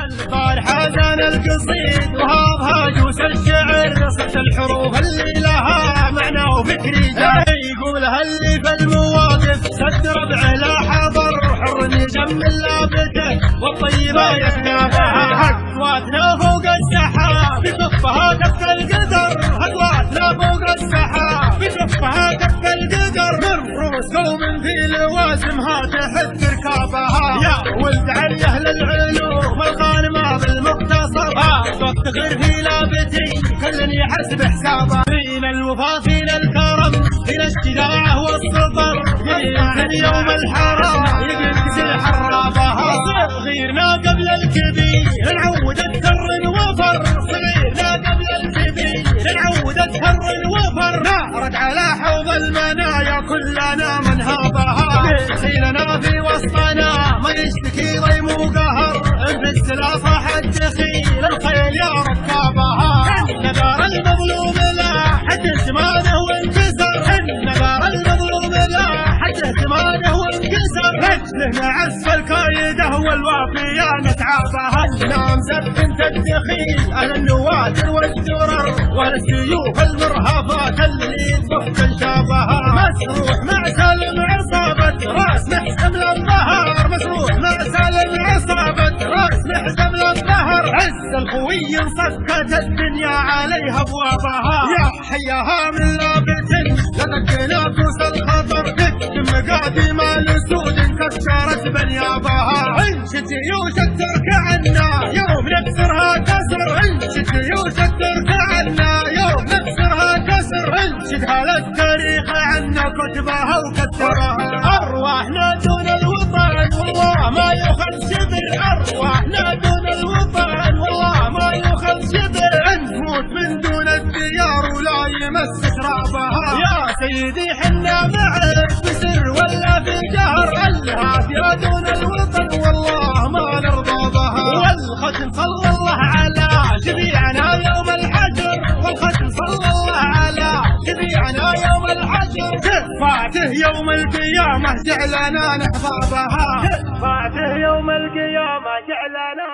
البارحة زان القصيد وهابها جوس الشعر صرت الحروف اللي لها معنى وفكري جاي يقولها اللي في المواقف سد ربعه لا حضر حر يجمل لابته والطيبة يتنافها أصواتنا فوق السحاب بكفها كف القدر أصواتنا فوق السحاب بكفها كف القدر من رؤوس قوم في لوازمها تحت ركابها يا ولد علي أهل العلوم الغانمة بالمختصر تفتخر في لابتي كل يحسب حسابه فينا الوفا فينا الكرم فينا الشجاعة والصبر يمكن يوم الحرام يقتل حرابها صغيرنا قبل الكبير نعود التر وفر صغيرنا قبل الكبير نعود التر وفر نارد على حوض المنايا كلنا من هابها خيلنا في وسطنا ما يشتكي ضيم وقهر في السلافة الدخيل الخيل يا ركابها النبار المظلوم لا حد زمانه وانكسر النبار المظلوم لا حد زمانه وانكسر رجله معز الكايده والوافيه نتعابها نام سفنت الدخيل اهل النوادر والدرر والسيوف المرهفات اللي تفك انشابها مسروح مع سالم عصابه راس محسم للظهر مسروح مع سالم عصابه راس محسم للظهر عز الخوي انصكت الدنيا عليها ابوابها يا حياها من لابت لذك نافوس الخطر تكتم مقاديم الاسود انكسرت بنيابها انشد جيوشك تركع عنا يوم نكسرها كسر انشد جيوشك تركع عنا يوم نكسرها كسر انشدها للتاريخ عنا كتبها وكسرها ارواحنا دون الوطن والله ما يخل شبر ارواحنا دون الوطن والله ما يخل شبر نموت من دون الديار ولا يمس شرابها يا سيدي حنا معك بسر ولا في جهر الهافية دون الوطن والله ما نرضى بها والختم صلى الله على شفيعنا يوم الحشر والختم صلى الله على شفيعنا يوم الحشر شفاعته يوم القيامة جعلنا نحظى بها شفاعته يوم القيامة جعلنا